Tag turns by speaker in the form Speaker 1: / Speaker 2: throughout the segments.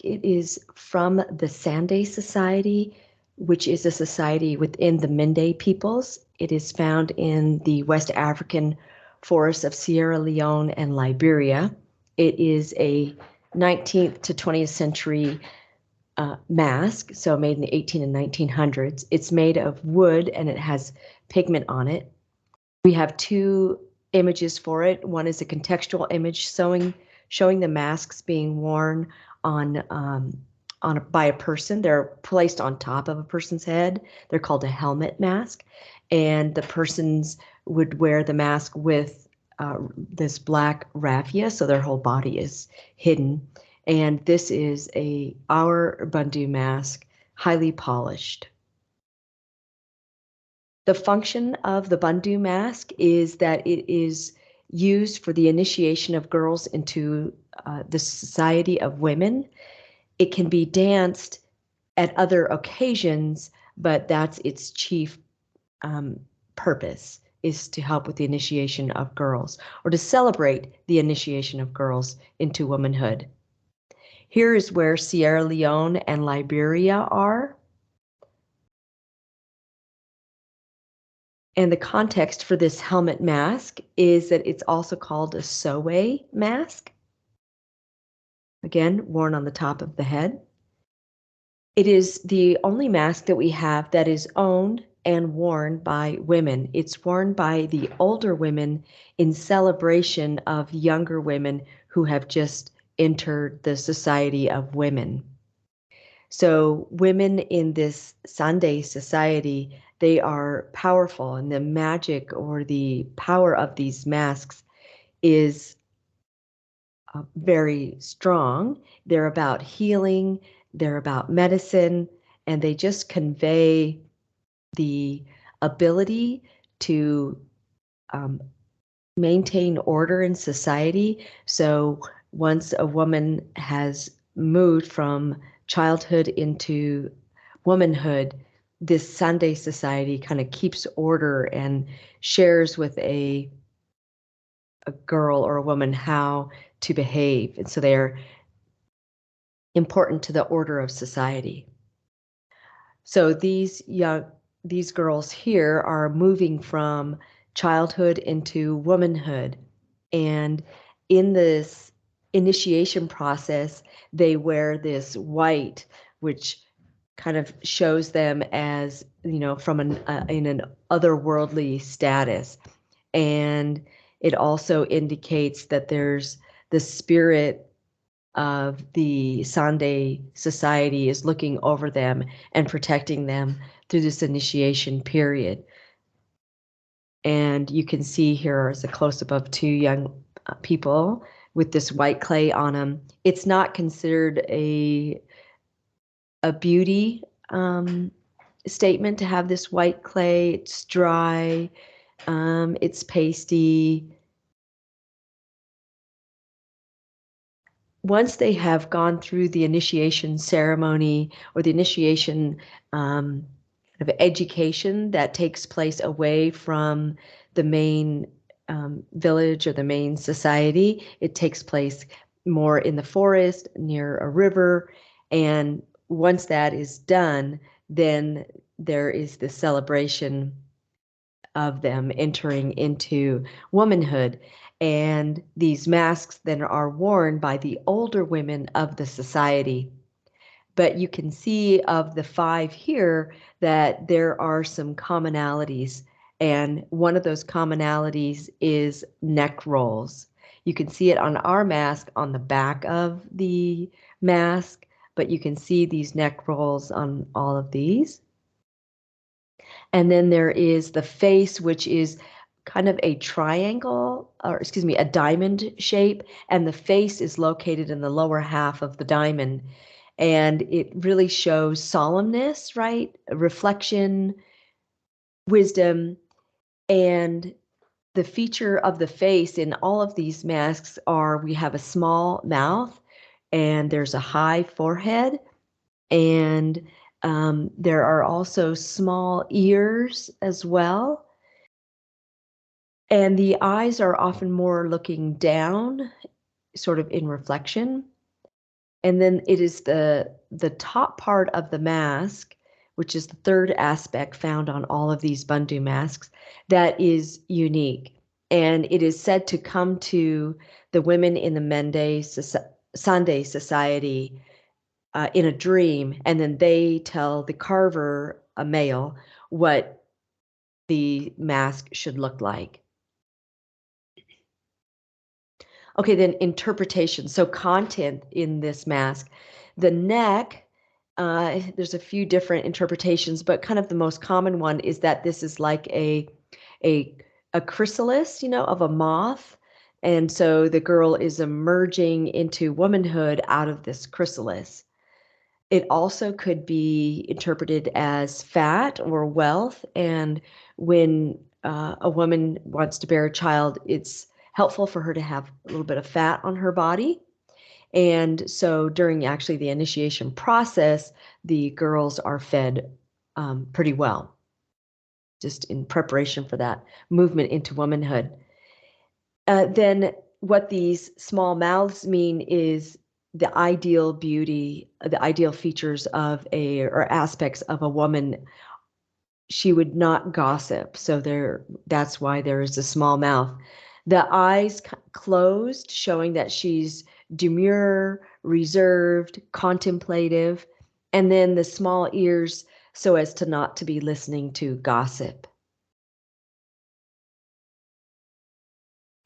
Speaker 1: It is from the Sande Society, which is a society within the Mende peoples. It is found in the West African forests of Sierra Leone and Liberia. It is a 19th to 20th century mask, so made in the 18 and 1900s. It's made of wood and it has pigment on it. We have two images for it. One is a contextual image showing the masks being worn by a person. They're placed on top of a person's head. They're called a helmet mask, and the persons would wear the mask with this black raffia, so their whole body is hidden. And this is our Bundu mask, highly polished. The function of the Bundu mask is that it is used for the initiation of girls into the society of women. It can be danced at other occasions, but that's its chief purpose, is to help with the initiation of girls or to celebrate the initiation of girls into womanhood. Here is where Sierra Leone and Liberia are. And the context for this helmet mask is that it's also called a sowe mask. Again, worn on the top of the head. It is the only mask that we have that is owned and worn by women. It's worn by the older women in celebration of younger women who have just entered the society of women. So women in this Sande society, they are powerful, and the magic or the power of these masks is very strong. They're about healing, they're about medicine, and they just convey the ability to maintain order in society. So once a woman has moved from childhood into womanhood, this Sande society kind of keeps order and shares with a girl or a woman how to behave. And so they're important to the order of society. So these girls here are moving from childhood into womanhood. And in this initiation process, they wear this white, which kind of shows them as, from in an otherworldly status. And it also indicates that there's the spirit of the Sande society is looking over them and protecting them through this initiation period. And you can see here is a close-up of two young people with this white clay on them. It's not considered a beauty statement to have this white clay. It's dry, it's pasty. Once they have gone through the initiation ceremony or the initiation of education that takes place away from the main village or the main society, it takes place more in the forest near a river. And once that is done, then there is the celebration of them entering into womanhood. And these masks then are worn by the older women of the society. But you can see of the 5 here that there are some commonalities. And one of those commonalities is neck rolls. You can see it on our mask on the back of the mask, but you can see these neck rolls on all of these. And then there is the face, which is kind of a triangle, or excuse me, a diamond shape, and the face is located in the lower half of the diamond. And it really shows solemnness, right? Reflection, wisdom, and the feature of the face in all of these masks are we have a small mouth and there's a high forehead, and there are also small ears as well. And the eyes are often more looking down, sort of in reflection. And then it is the top part of the mask, which is the third aspect found on all of these Bundu masks, that is unique. And it is said to come to the women in the Sunday society in a dream, and then they tell the carver, a male, what the mask should look like. Okay, then interpretation. So content in this mask. The neck, there's a few different interpretations, but kind of the most common one is that this is like a chrysalis, of a moth. And so the girl is emerging into womanhood out of this chrysalis. It also could be interpreted as fat or wealth. And when a woman wants to bear a child, it's helpful for her to have a little bit of fat on her body. And so during actually the initiation process, the girls are fed pretty well, just in preparation for that movement into womanhood. Then what these small mouths mean is the ideal beauty, the ideal features of or aspects of a woman. She would not gossip. So that's why there is a small mouth. The eyes closed, showing that she's demure, reserved, contemplative, and then the small ears so as to not to be listening to gossip.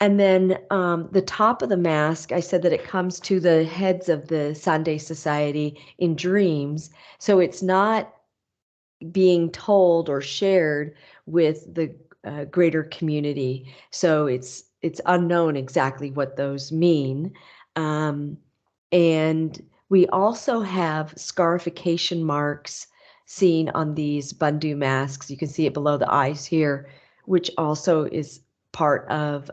Speaker 1: And then the top of the mask, I said that it comes to the heads of the Sunday Society in dreams. So it's not being told or shared with the greater community. So it's unknown exactly what those mean. And we also have scarification marks seen on these Bundu masks. You can see it below the eyes here, which also is part of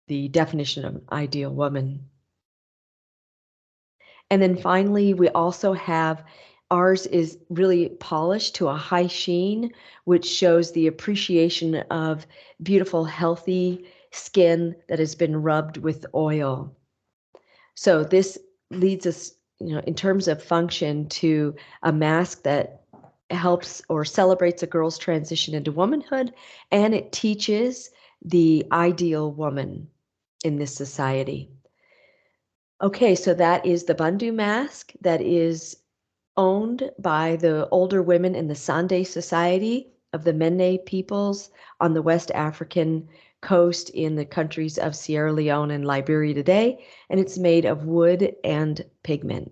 Speaker 1: the definition of an ideal woman. And then finally, we also have ours is really polished to a high sheen, which shows the appreciation of beautiful, healthy skin that has been rubbed with oil. So this leads us, in terms of function, to a mask that helps or celebrates a girl's transition into womanhood, and it teaches the ideal woman in this society. Okay, so that is the Bundu mask that is owned by the older women in the Sande Society of the Menne peoples on the West African coast in the countries of Sierra Leone and Liberia today, and it's made of wood and pigment.